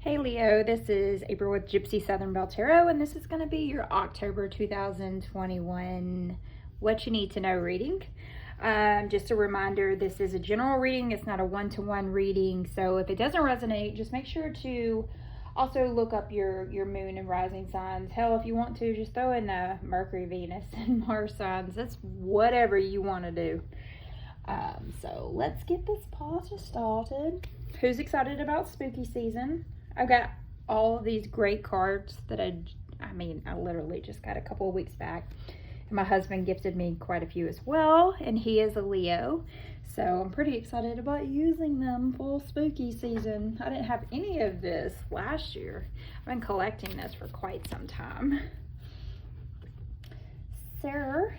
Hey Leo, this is April with Gypsy Southern Belle Tarot, and this is going to be your October 2021 What You Need to Know reading. Just a reminder, this is a general reading. It's not a one-to-one reading, so if it doesn't resonate, just make sure to also look up your moon and rising signs. Hell, if you want to, just throw in the Mercury, Venus, and Mars signs. That's whatever you want to do. So let's get this party started. Who's excited about spooky season? I've got all of these great cards that I literally just got a couple of weeks back. And my husband gifted me quite a few as well, and he is a Leo. So I'm pretty excited about using them for spooky season. I didn't have any of this last year. I've been collecting this for quite some time. So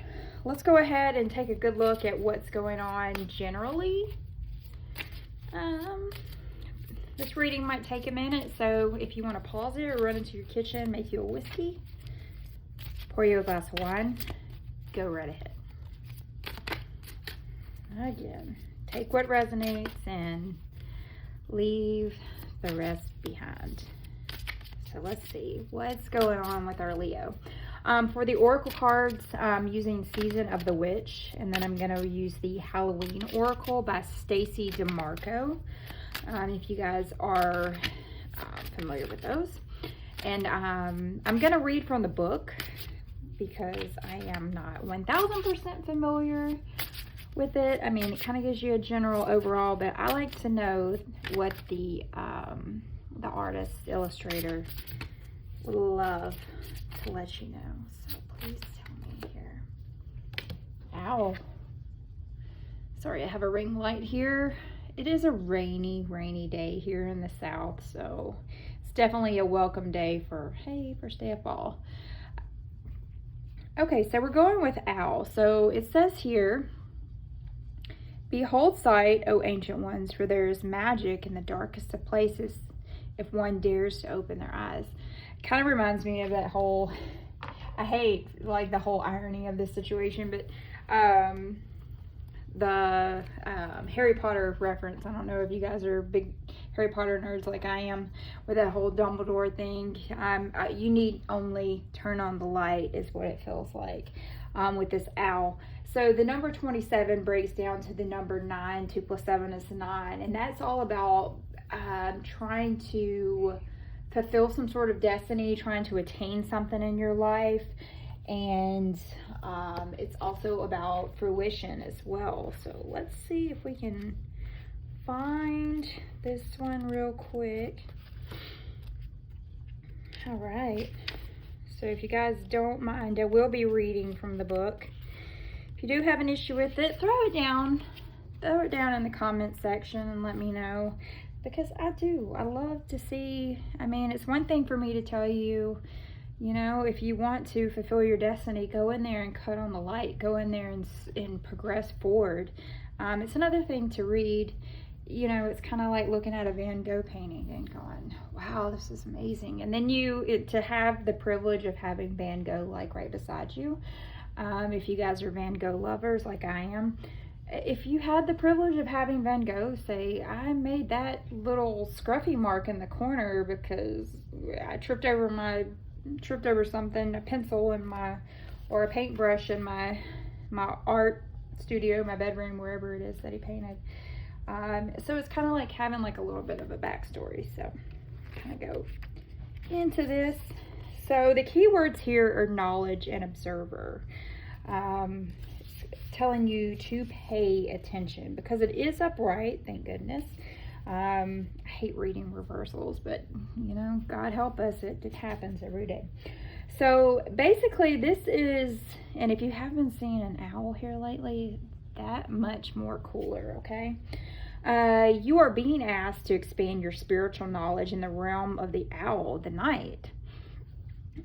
let's go ahead and take a good look at what's going on generally. This reading might take a minute, so if you want to pause it or run into your kitchen, make you a whiskey, pour you a glass of wine, go right ahead. Again, take what resonates and leave the rest behind. So let's see what's going on with our Leo. For the oracle cards, I'm using Season of the Witch, and then I'm going to use the Halloween Oracle by Stacy DeMarco. If you guys are familiar with those. And I'm going to read from the book because I am not 1000% familiar with it. I mean, it kind of gives you a general overall, but I like to know what the artist, illustrator would love to let you know. So please tell me here. Ow. Sorry, I have a ring light here. It is a rainy day here in the South, so it's definitely a welcome day for, hey, first day of fall. Okay, so we're going with owl. So it says here, behold sight, O ancient ones, for there is magic in the darkest of places if one dares to open their eyes. It kind of reminds me of that whole, I hate like the whole irony of this situation, but the Harry Potter reference. I don't know if you guys are big Harry Potter nerds like I am, with that whole Dumbledore thing. You need only turn on the light is what it feels like with this owl. So the number 27 breaks down to the number 9. 2 + 7 is 9, and that's all about trying to fulfill some sort of destiny, trying to attain something in your life. And it's also about fruition as well. So let's see if we can find this one real quick. All right. So if you guys don't mind, I will be reading from the book. If you do have an issue with it, throw it down in the comment section and let me know, because I love to see. I mean, it's one thing for me to tell you, you know, if you want to fulfill your destiny, go in there and cut on the light. Go in there and progress forward. It's another thing to read. You know, it's kind of like looking at a Van Gogh painting and going, wow, this is amazing. And then to have the privilege of having Van Gogh like right beside you. If you guys are Van Gogh lovers like I am, if you had the privilege of having Van Gogh say, I made that little scruffy mark in the corner because I tripped over something, a pencil or a paintbrush in my art studio, my bedroom, wherever it is that he painted. So it's kind of like having like a little bit of a backstory. So kind of go into this. So the keywords here are knowledge and observer. It's telling you to pay attention because it is upright, thank goodness. I hate reading reversals, but you know, God help us, it happens every day. So basically this is, and if you haven't seen an owl here lately, that much more cooler, okay? You are being asked to expand your spiritual knowledge in the realm of the owl, the night.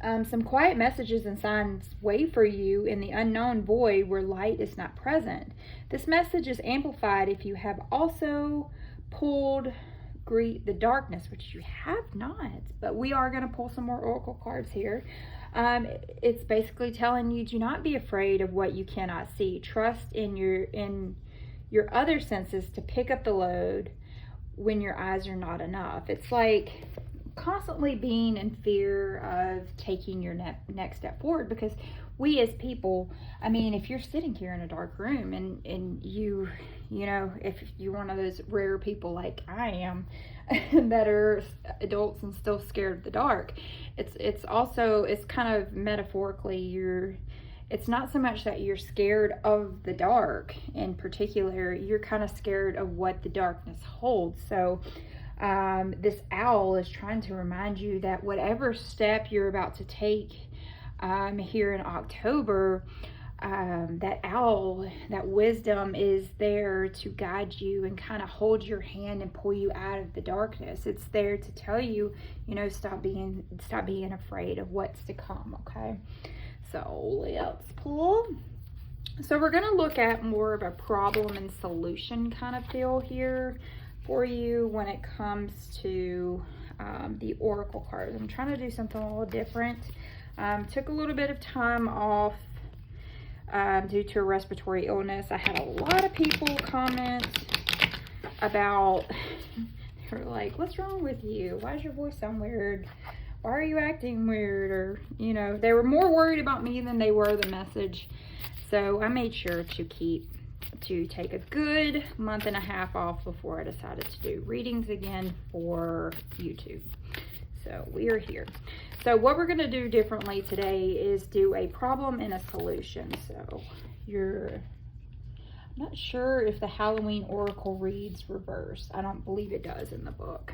Some quiet messages and signs wait for you in the unknown void where light is not present. This message is amplified if you have also pulled Greet the Darkness, which you have not, but we are going to pull some more oracle cards here. It's basically telling you, do not be afraid of what you cannot see. Trust in your other senses to pick up the load when your eyes are not enough. It's like constantly being in fear of taking your next step forward, because we as people, I mean, if you're sitting here in a dark room and you know, if you're one of those rare people like I am that are adults and still scared of the dark, it's also, it's kind of metaphorically, it's not so much that you're scared of the dark in particular, you're kind of scared of what the darkness holds. So this owl is trying to remind you that whatever step you're about to take here in October, that owl, that wisdom is there to guide you and kind of hold your hand and pull you out of the darkness. It's there to tell you, you know, stop being afraid of what's to come. Okay, so let's pull. So we're going to look at more of a problem and solution kind of feel here for you when it comes to the oracle cards. I'm trying to do something a little different. Took a little bit of time off due to a respiratory illness. I had a lot of people comment about, they were like, what's wrong with you? Why does your voice sound weird? Why are you acting weird? Or, you know, they were more worried about me than they were the message. So I made sure to take a good month and a half off before I decided to do readings again for YouTube. So we are here. So what we're going to do differently today is do a problem and a solution. So I'm not sure if the Halloween oracle reads reverse. I don't believe it does in the book.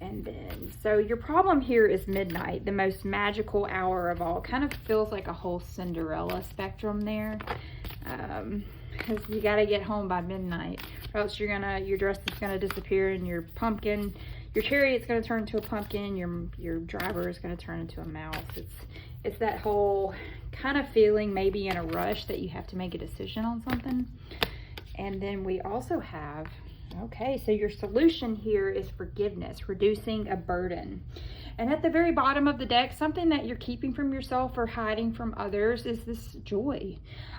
And then, so your problem here is midnight, the most magical hour of all. Kind of feels like a whole Cinderella spectrum there. Because you got to get home by midnight, or else your dress is gonna disappear, and your chariot's gonna turn into a pumpkin, your driver is gonna turn into a mouse. It's that whole kind of feeling, maybe in a rush, that you have to make a decision on something. And then we also have, okay, so your solution here is forgiveness, reducing a burden. And at the very bottom of the deck, something that you're keeping from yourself or hiding from others is this joy,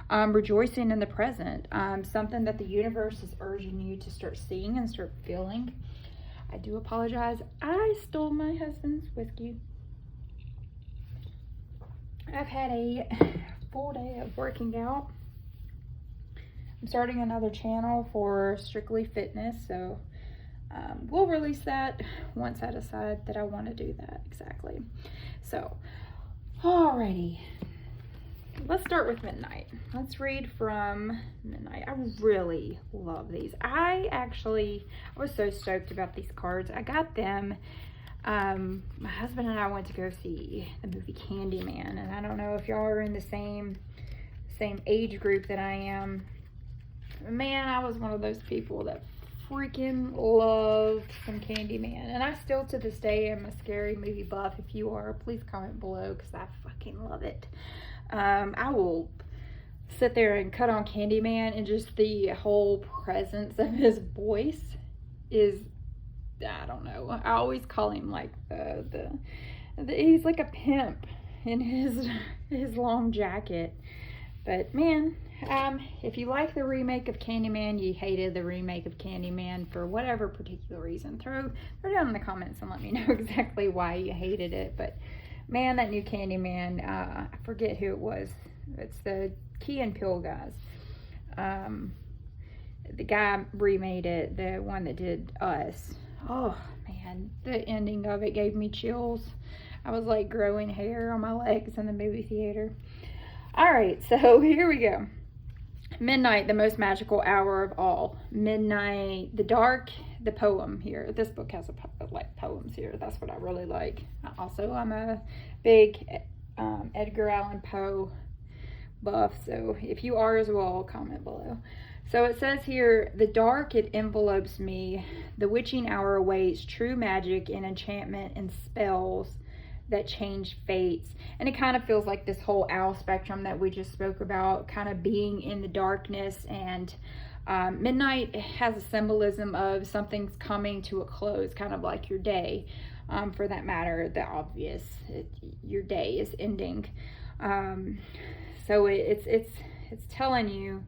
rejoicing in the present, something that the universe is urging you to start seeing and start feeling. I do apologize. I stole my husband's whiskey. I've had a full day of working out. I'm starting another channel for strictly fitness, so we'll release that once I decide that I want to do that exactly. So, alrighty, let's start with midnight. Let's read from midnight. I really love these. I was so stoked about these cards. I got them. My husband and I went to go see the movie Candyman, and I don't know if y'all are in the same age group that I am. Man, I was one of those people that freaking loved some Candyman, and I still to this day am a scary movie buff. If you are, please comment below, because I fucking love it. I will sit there and cut on Candyman, and just the whole presence of his voice is, I don't know, I always call him like he's like a pimp in his long jacket. But man, if you like the remake of Candyman, you hated the remake of Candyman for whatever particular reason, throw down in the comments and let me know exactly why you hated it. But man, that new Candyman, I forget who it was. It's the Key and Peele guys. The guy remade it, the one that did Us. Oh man, the ending of it gave me chills. I was like growing hair on my legs in the movie theater. All right, so here we go. Midnight, the most magical hour of all. Midnight, the dark, the poem here. This book has like poems here. That's what I really like. Also, I'm a big Edgar Allan Poe buff, so if you are as well, comment below. So it says here, the dark, it envelopes me. The witching hour awaits, true magic and enchantment and spells that change fates. And it kind of feels like this whole owl spectrum that we just spoke about, kind of being in the darkness. And midnight has a symbolism of something's coming to a close, kind of like your day. For that matter, the obvious, your day is ending. So it's telling you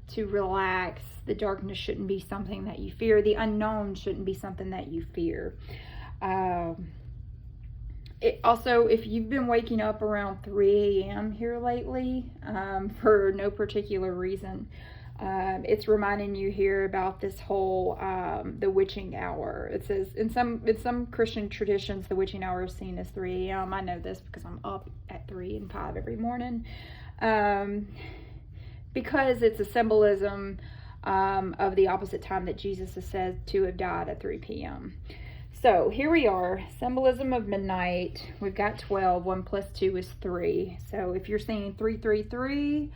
to relax. The darkness shouldn't be something that you fear. The unknown shouldn't be something that you fear. Also, if you've been waking up around 3 a.m. here lately for no particular reason, it's reminding you here about this whole the witching hour. It says in some Christian traditions, the witching hour is seen as 3 a.m. I know this because I'm up at 3 and 5 every morning, because it's a symbolism of the opposite time that Jesus is said to have died at 3 p.m. So here we are, symbolism of midnight. We've got 12. 1 plus 2 is 3. So if you're seeing 333,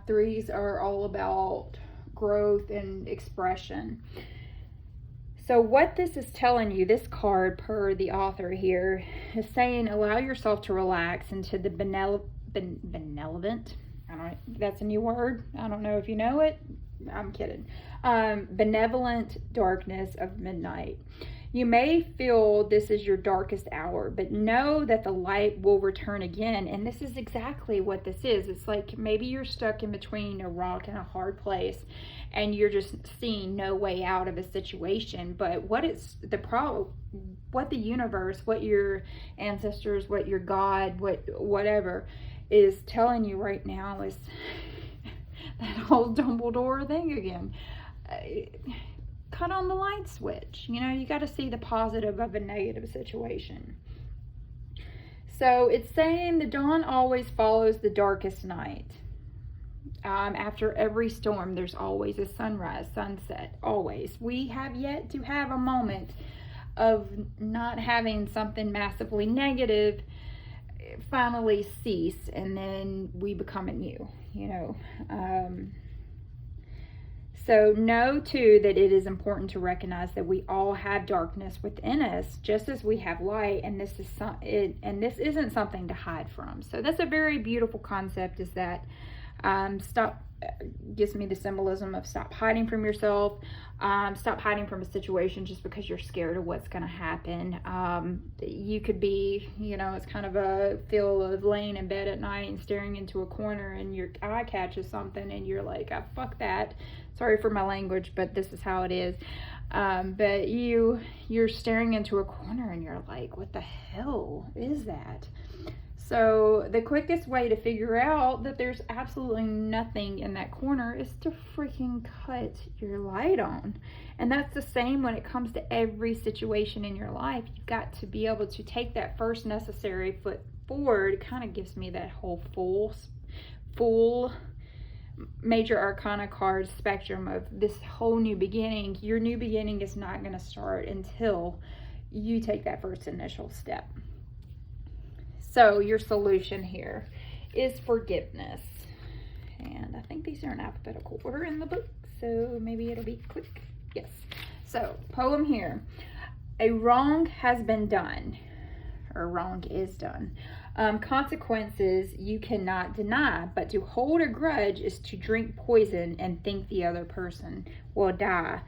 threes are all about growth and expression. So what this is telling you, this card per the author here, is saying allow yourself to relax into the benevolent. That's a new word. I don't know if you know it. I'm kidding. Benevolent darkness of midnight. You may feel this is your darkest hour, but know that the light will return again. And this is exactly what this is. It's like maybe you're stuck in between a rock and a hard place and you're just seeing no way out of a situation. But what it's the problem, what the universe, what your ancestors, what your God, whatever is telling you right now is that whole Dumbledore thing again. Cut on the light switch. You know, you got to see the positive of a negative situation. So it's saying the dawn always follows the darkest night. After every storm, there's always a sunrise, sunset, always. We have yet to have a moment of not having something massively negative finally cease, and then we become anew, you know. So know too that it is important to recognize that we all have darkness within us, just as we have light, and this isn't something to hide from. So that's a very beautiful concept. Is that gives me the symbolism of stop hiding from yourself, stop hiding from a situation just because you're scared of what's going to happen. You could be, you know, it's kind of a feel of laying in bed at night and staring into a corner and your eye catches something and you're like, oh, fuck that. Sorry for my language, but this is how it is. But you're staring into a corner and you're like, what the hell is that? So the quickest way to figure out that there's absolutely nothing in that corner is to freaking cut your light on. And that's the same when it comes to every situation in your life. You've got to be able to take that first necessary foot forward. It kind of gives me that whole full major arcana card spectrum of this whole new beginning. Your new beginning is not going to start until you take that first initial step. So your solution here is forgiveness. And I think these are in alphabetical order in the book, so maybe it'll be quick. Yes. So poem here. A wrong has been done, or wrong is done. Consequences you cannot deny, but to hold a grudge is to drink poison and think the other person will die.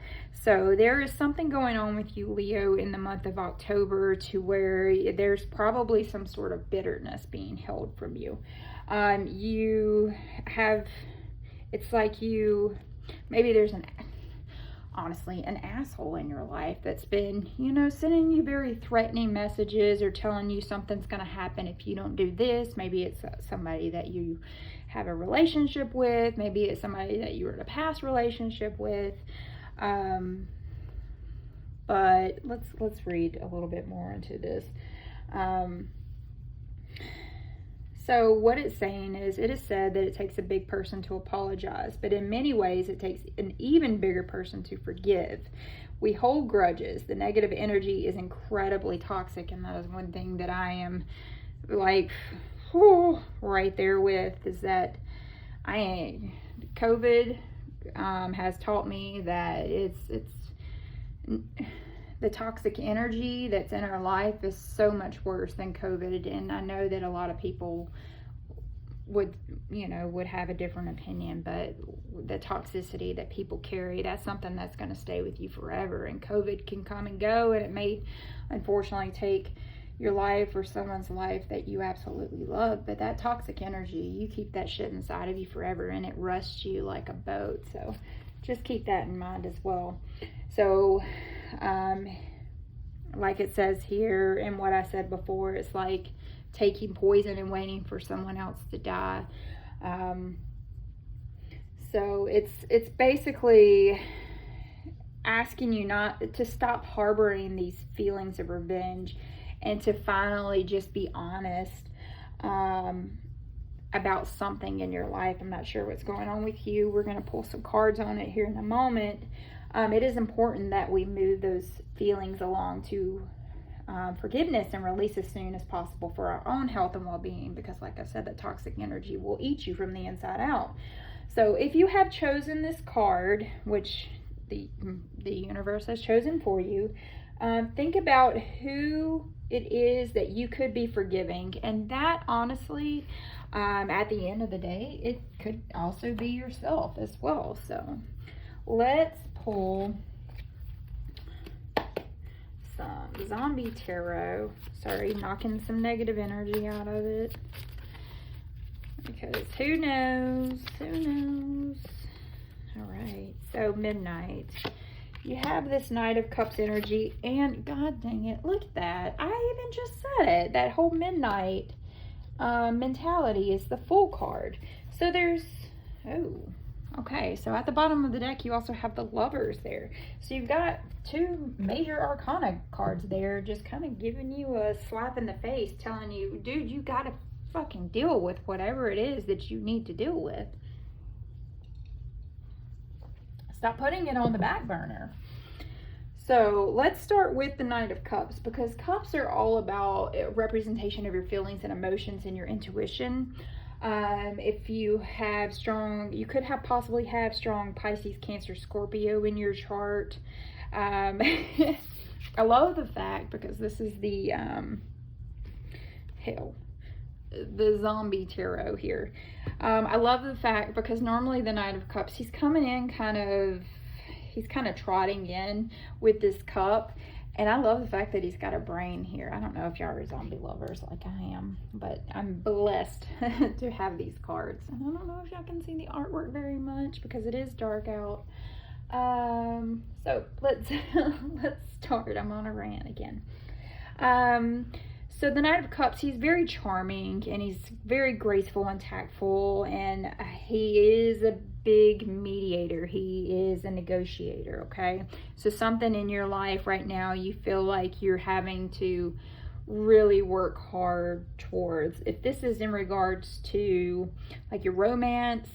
So there is something going on with you, Leo, in the month of October to where there's probably some sort of bitterness being held from you. You have, it's like you, maybe there's honestly an asshole in your life that's been, you know, sending you very threatening messages or telling you something's going to happen if you don't do this. Maybe it's somebody that you have a relationship with. Maybe it's somebody that you were in a past relationship with. But let's read a little bit more into this. So what it's saying is, it is said that it takes a big person to apologize, but in many ways it takes an even bigger person to forgive. We hold grudges. The negative energy is incredibly toxic, and that is one thing that I am like right there with, is that COVID has taught me that it's the toxic energy that's in our life is so much worse than COVID. And I know that a lot of people would have a different opinion, but the toxicity that people carry, that's something that's going to stay with you forever. And COVID can come and go, and it may unfortunately take your life or someone's life that you absolutely love, but that toxic energy, you keep that shit inside of you forever, and it rusts you like a boat. So just keep that in mind as well. So like it says here and what I said before, it's like taking poison and waiting for someone else to die. So it's basically asking you not to stop harboring these feelings of revenge and to finally just be honest about something in your life. I'm not sure what's going on with you. We're going to pull some cards on it here in a moment. It is important that we move those feelings along to forgiveness and release as soon as possible for our own health and well-being, because like I said, that toxic energy will eat you from the inside out. So if you have chosen this card, which the universe has chosen for you, think about who it is that you could be forgiving. And that, honestly, at the end of the day, it could also be yourself as well. So let's pull some zombie tarot. Sorry, knocking some negative energy out of it. Because who knows? Who knows? All right. So midnight. You have this Knight of Cups energy, and god dang it, look at that. I even just said it. That whole midnight mentality is the Fool card. So there's, oh, okay. So at the bottom of the deck, you also have the Lovers there. So you've got two major arcana cards there, just kind of giving you a slap in the face, telling you, dude, you got to fucking deal with whatever it is that you need to deal with. Stop putting it on the back burner. So let's start with the Knight of Cups, because cups are all about a representation of your feelings and emotions and your intuition. If you have strong, you could have possibly have strong Pisces, Cancer, Scorpio in your chart. I love the fact, because this is the the zombie tarot here. I love the fact, because normally the Knight of Cups, he's coming in he's kind of trotting in with this cup, and I love the fact that he's got a brain here. I don't know if y'all are zombie lovers like I am, but I'm blessed to have these cards. And I don't know if y'all can see the artwork very much because it is dark out. So let's start. I'm on a rant again. So the Knight of Cups, he's very charming, and he's very graceful and tactful, and he is a big mediator. He is a negotiator, okay? So something in your life right now, you feel like you're having to really work hard towards. If this is in regards to like your romance,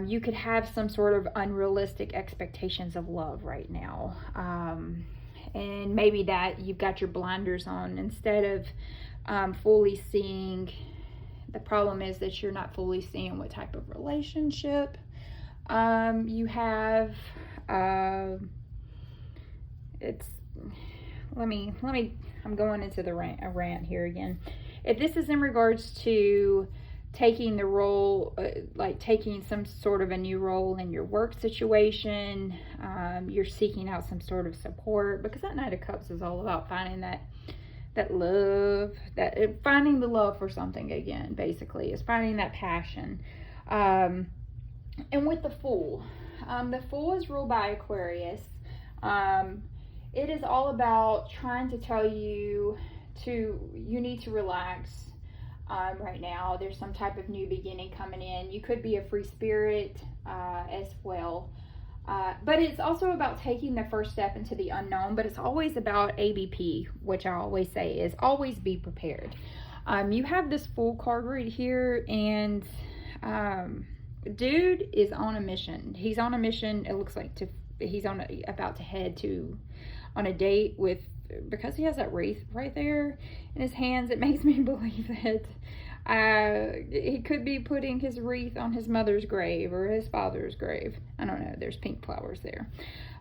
you could have some sort of unrealistic expectations of love right now. And maybe that you've got your blinders on instead of fully seeing. The problem is that you're not fully seeing what type of relationship you have. I'm going into the rant here again. If this is in regards to taking the role, like taking some sort of a new role in your work situation, you're seeking out some sort of support, because that Knight of Cups is all about finding that love, finding the love for something again, basically, is finding that passion. And with the Fool is ruled by Aquarius. It is all about trying to tell you you need to relax. Right now, there's some type of new beginning coming in. You could be a free spirit as well. But it's also about taking the first step into the unknown, but it's always about ABP, which I always say is always be prepared. You have this Fool card right here, and dude is on a mission. He's on a mission. It looks like he's about to head on a date with, because he has that wreath right there in his hands, it makes me believe that he could be putting his wreath on his mother's grave or his father's grave. I don't know. There's pink flowers there.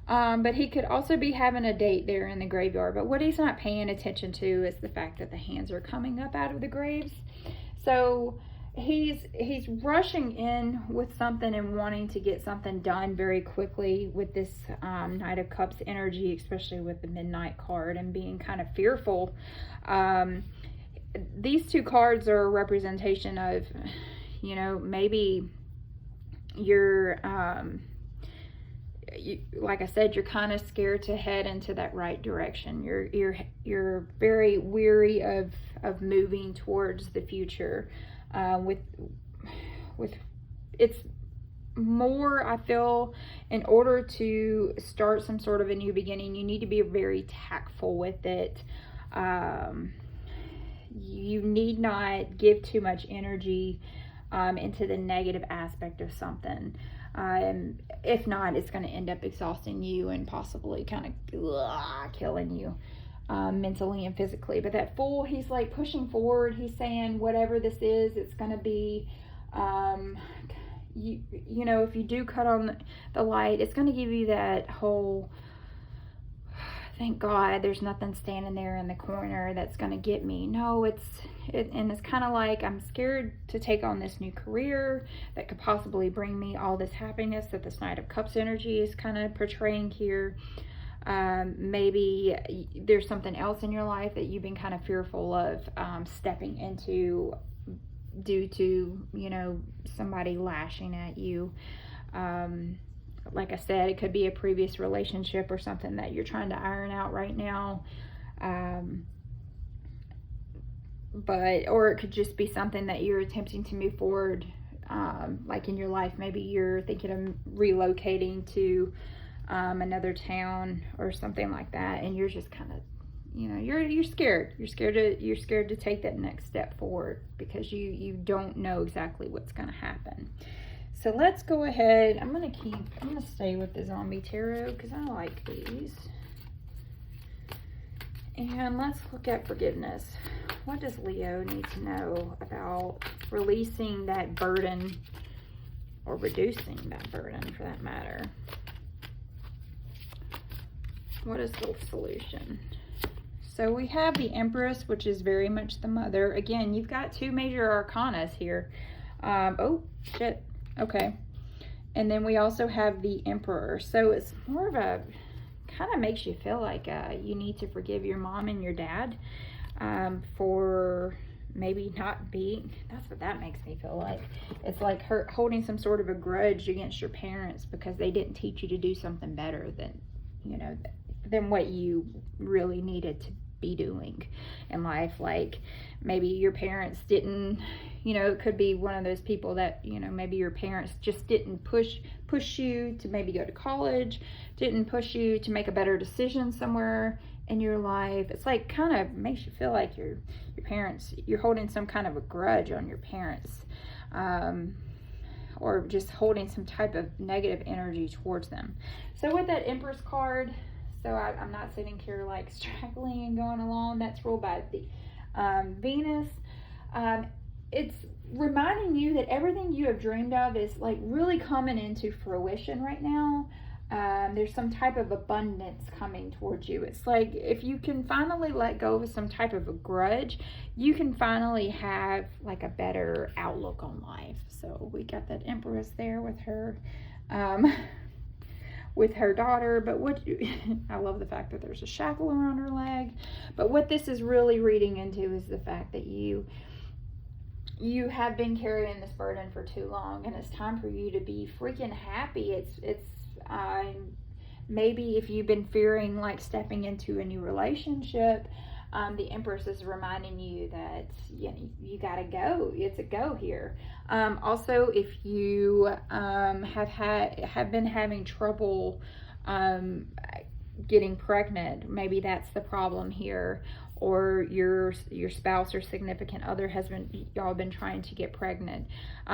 But he could also be having a date there in the graveyard. But what he's not paying attention to is the fact that the hands are coming up out of the graves. So he's rushing in with something and wanting to get something done very quickly with this Knight of Cups energy, especially with the Midnight card, and being kind of fearful. These two cards are a representation of, maybe you're like I said, you're kind of scared to head into that right direction. You're very weary of moving towards the future. With it's more, I feel, in order to start some sort of a new beginning, you need to be very tactful with it. You need not give too much energy into the negative aspect of something. If not, it's going to end up exhausting you and possibly kind of killing you mentally and physically. But that Fool, he's like pushing forward. He's saying whatever this is, it's going to be, you know, if you do cut on the light, it's going to give you that whole, thank God there's nothing standing there in the corner that's going to get me. No, and it's kind of like, I'm scared to take on this new career that could possibly bring me all this happiness that this Knight of Cups energy is kind of portraying here. Maybe there's something else in your life that you've been kind of fearful of stepping into due to, you know, somebody lashing at you. Like I said, it could be a previous relationship or something that you're trying to iron out right now. Or it could just be something that you're attempting to move forward, like in your life. Maybe you're thinking of relocating to another town or something like that, and you're just kind of, you know, you're scared. You're scared to take that next step forward because you don't know exactly what's going to happen. So let's go ahead. I'm going to stay with the Zombie Tarot because I like these. And let's look at forgiveness. What does Leo need to know about releasing that burden, or reducing that burden for that matter? What is the solution? So we have the Empress, which is very much the mother. Again, you've got two major arcanas here. Oh, shit. Okay. And then we also have the Emperor. So it's more of a, kind of makes you feel like you need to forgive your mom and your dad for maybe not being, that's what that makes me feel like. It's like holding some sort of a grudge against your parents because they didn't teach you to do something better than, you know, than what you really needed to be doing in life. Like maybe your parents didn't, you know, it could be one of those people that, you know, maybe your parents just didn't push you to maybe go to college, didn't push you to make a better decision somewhere in your life. It's like kind of makes you feel like your parents, you're holding some kind of a grudge on your parents, or just holding some type of negative energy towards them. So with that Empress card, so I'm not sitting here like straggling and going along. That's ruled by the Venus. It's reminding you that everything you have dreamed of is like really coming into fruition right now. There's some type of abundance coming towards you. It's like if you can finally let go of some type of a grudge, you can finally have like a better outlook on life. So we got that Empress there with her daughter. But what I love the fact that there's a shackle around her leg. But what this is really reading into is the fact that you have been carrying this burden for too long, and it's time for you to be freaking happy. It's maybe if you've been fearing like stepping into a new relationship, the Empress is reminding you that you gotta go. It's a go here. Also, if you have been having trouble getting pregnant, maybe that's the problem here. Or your spouse or significant other y'all been trying to get pregnant.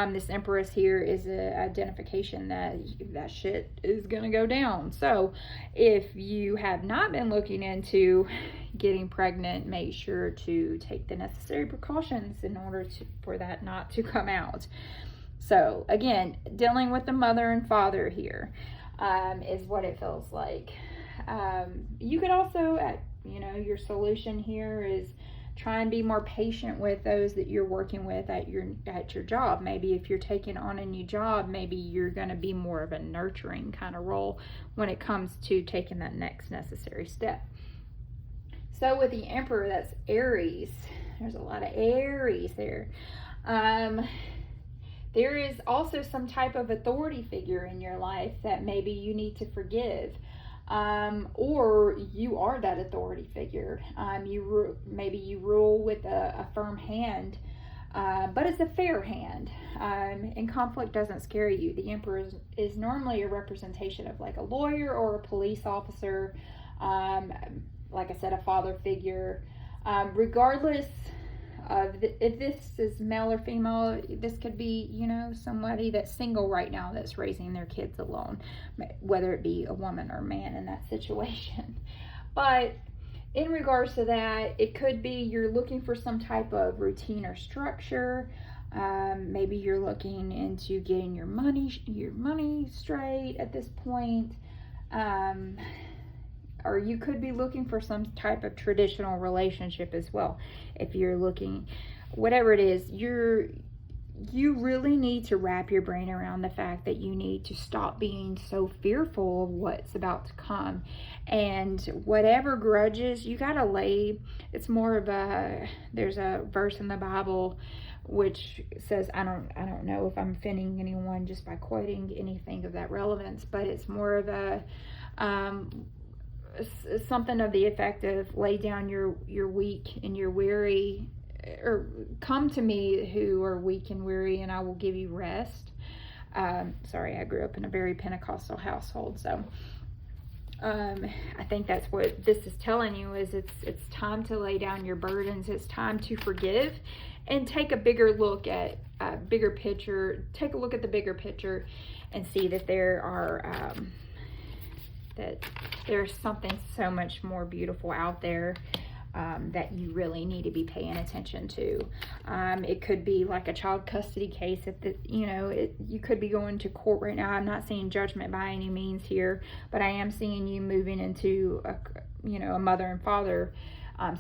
This Empress here is an identification that shit is gonna go down. So if you have not been looking into getting pregnant, make sure to take the necessary precautions in order for that not to come out. So again, dealing with the mother and father here is what it feels like. You could also, your solution here is try and be more patient with those that you're working with at your job. Maybe if you're taking on a new job, maybe you're going to be more of a nurturing kind of role when it comes to taking that next necessary step. So with the Emperor, that's Aries. There's a lot of Aries there. There is also some type of authority figure in your life that maybe you need to forgive. Or you are that authority figure. Maybe you rule with a firm hand, but it's a fair hand. And conflict doesn't scare you. The Emperor is normally a representation of like a lawyer or a police officer, like I said, a father figure. Regardless of if this is male or female, this could be, you know, somebody that's single right now that's raising their kids alone, whether it be a woman or a man in that situation. But in regards to that, it could be you're looking for some type of routine or structure. Maybe you're looking into getting your money straight at this point. Or you could be looking for some type of traditional relationship as well. If you're looking, whatever it is, you really need to wrap your brain around the fact that you need to stop being so fearful of what's about to come. And whatever grudges, you gotta lay, it's more of there's a verse in the Bible which says, I don't know if I'm offending anyone just by quoting anything of that relevance, but it's more of something of the effect of lay down your weak and your weary, or come to me who are weak and weary and I will give you rest. Sorry, I grew up in a very Pentecostal household, so I think that's what this is telling you, is it's time to lay down your burdens. It's time to forgive and take a bigger look at bigger picture. Take a look at the bigger picture and see that there's something so much more beautiful out there that you really need to be paying attention to. It could be like a child custody case. You could be going to court right now. I'm not seeing judgment by any means here, but I am seeing you moving into a mother and father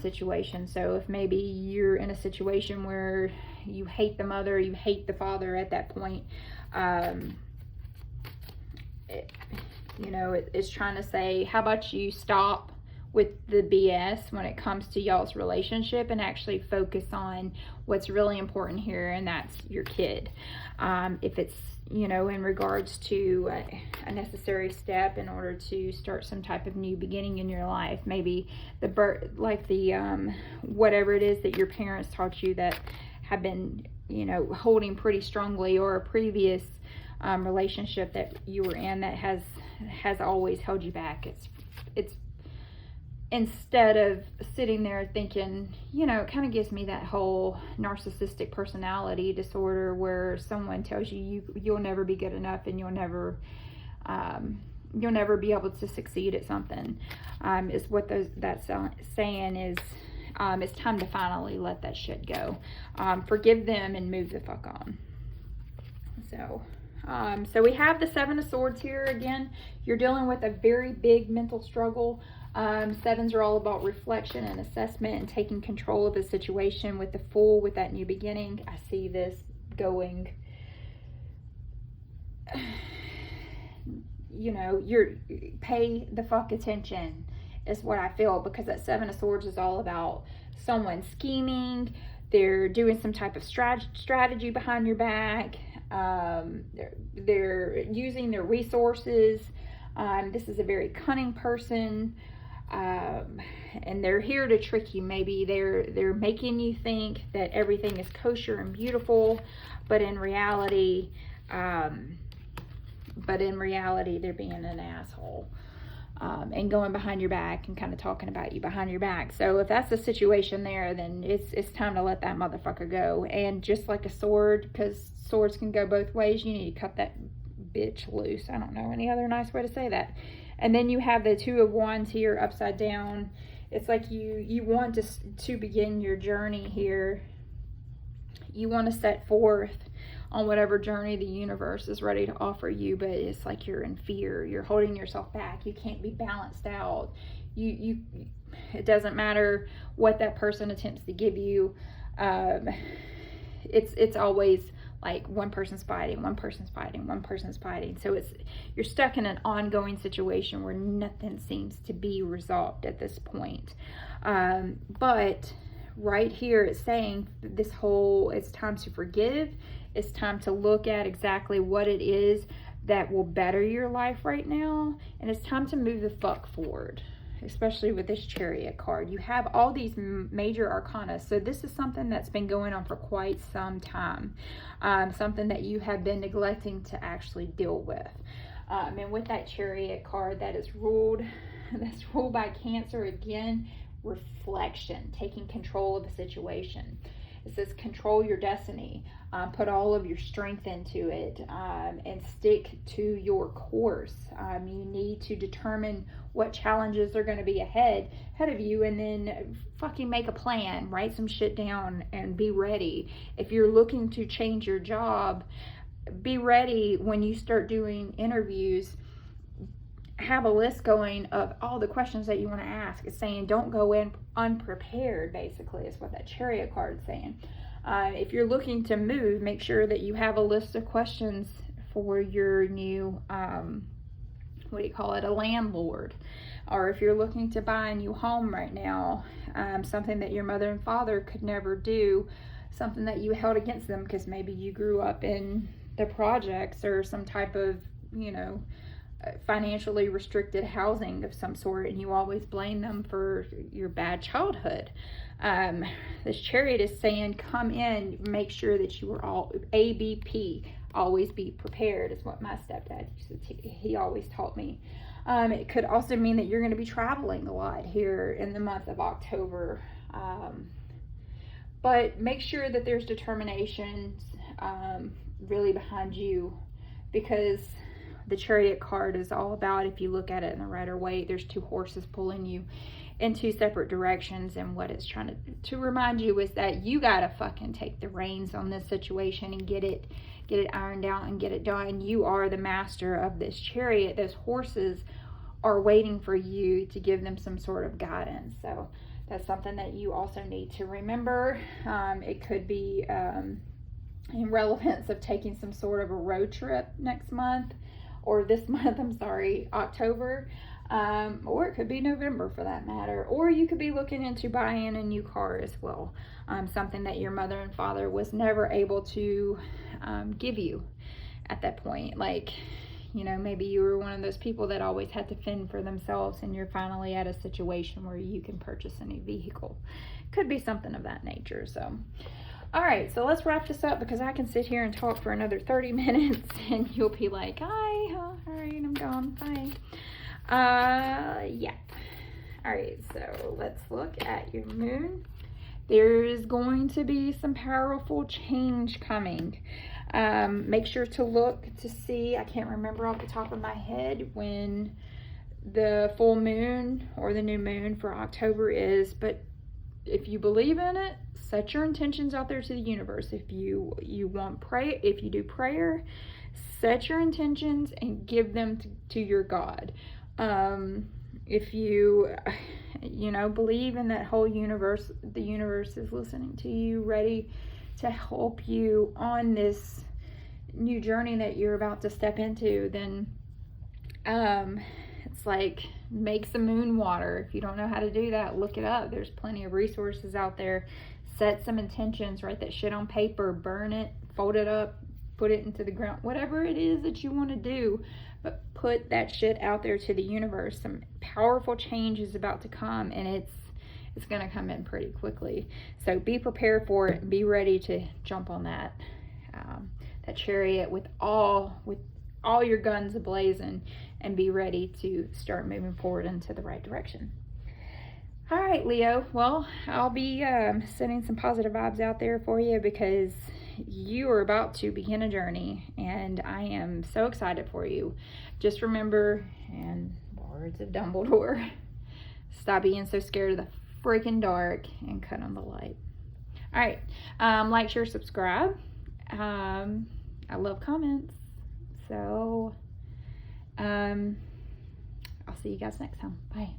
situation. So if maybe you're in a situation where you hate the mother, you hate the father at that point, it's trying to say, how about you stop with the BS when it comes to y'all's relationship and actually focus on what's really important here, and that's your kid. If it's, in regards to a necessary step in order to start some type of new beginning in your life, maybe whatever it is that your parents taught you that have been, holding pretty strongly, or a previous relationship that you were in that has always held you back. It's instead of sitting there thinking, it kind of gives me that whole narcissistic personality disorder where someone tells you'll never be good enough and you'll never be able to succeed at something. Is what that's saying is, it's time to finally let that shit go. Forgive them and move the fuck on. So we have the Seven of Swords here again. You're dealing with a very big mental struggle. Sevens are all about reflection and assessment and taking control of a situation. With the Fool, with that new beginning, I see this going, you're pay the fuck attention is what I feel, because that Seven of Swords is all about someone scheming. They're doing some type of strategy behind your back. They're using their resources. This is a very cunning person, and they're here to trick you. Maybe they're making you think that everything is kosher and beautiful, but in reality, they're being an asshole. And going behind your back and kind of talking about you behind your back. So if that's the situation there, then it's time to let that motherfucker go. And just like a sword, because swords can go both ways, you need to cut that bitch loose. I don't know any other nice way to say that. And then you have the Two of Wands here upside down. It's like you want to begin your journey here. You want to set forth on whatever journey the universe is ready to offer you, but it's like you're in fear. You're holding yourself back. You can't be balanced out. It doesn't matter what that person attempts to give you. It's always like one person's fighting. So you're stuck in an ongoing situation where nothing seems to be resolved at this point. But right here it's saying this whole, it's time to forgive. It's time to look at exactly what it is that will better your life right now. And it's time to move the fuck forward, especially with this Chariot card. You have all these major arcana. So this is something that's been going on for quite some time. Something that you have been neglecting to actually deal with. And with that Chariot card that is ruled by Cancer, again, reflection, taking control of a situation. It says control your destiny, put all of your strength into it, and stick to your course. You need to determine what challenges are going to be ahead of you, and then fucking make a plan, write some shit down, and be ready. If you're looking to change your job, be ready when you start doing interviews. Have a list going of all the questions that you want to ask. It's saying don't go in unprepared, basically, is what that Chariot card is saying. If you're looking to move, make sure that you have a list of questions for your new, what do you call it, a landlord. Or if you're looking to buy a new home right now, something that your mother and father could never do, something that you held against them because maybe you grew up in the projects or some type of, you know, financially restricted housing of some sort, and you always blame them for your bad childhood. This Chariot is saying come in, make sure that you are all ABP, always be prepared, is what my stepdad used to he always taught me. It could also mean that you're going to be traveling a lot here in the month of October, but make sure that there's determination really behind you, because the Chariot card is all about, if you look at it in the Rider Waite, there's two horses pulling you in two separate directions, and what it's trying to remind you is that you gotta fucking take the reins on this situation and get it ironed out and get it done. You are the master of this Chariot. Those horses are waiting for you to give them some sort of guidance. So that's something that you also need to remember. It could be in relevance of taking some sort of a road trip next month, or this month, I'm sorry, October, or it could be November for that matter, or you could be looking into buying a new car as well, something that your mother and father was never able to give you at that point. Like, you know, maybe you were one of those people that always had to fend for themselves, and you're finally at a situation where you can purchase a new vehicle. Could be something of that nature. So all right, so let's wrap this up, because I can sit here and talk for another 30 minutes and you'll be like, hi, all right, I'm gone, bye. Yeah. All right, so let's look at your moon. There is going to be some powerful change coming. Make sure to look to see, I can't remember off the top of my head when the full moon or the new moon for October is, but if you believe in it, set your intentions out there to the universe. If you want pray, if you do prayer, set your intentions and give them to your God. If you know, believe in that whole universe, the universe is listening to you, ready to help you on this new journey that you're about to step into, then it's like, make some moon water. If you don't know how to do that, look it up. There's plenty of resources out there. Set some intentions, write that shit on paper, burn it, fold it up, put it into the ground, whatever it is that you want to do, but put that shit out there to the universe. Some powerful change is about to come, and it's going to come in pretty quickly. So be prepared for it and be ready to jump on that Chariot with all your guns ablazing, and be ready to start moving forward into the right direction. All right, Leo. Well, I'll be sending some positive vibes out there for you, because you are about to begin a journey, and I am so excited for you. Just remember, and words of Dumbledore, stop being so scared of the freaking dark and cut on the light. All right. Like, share, subscribe. I love comments. So, I'll see you guys next time. Bye.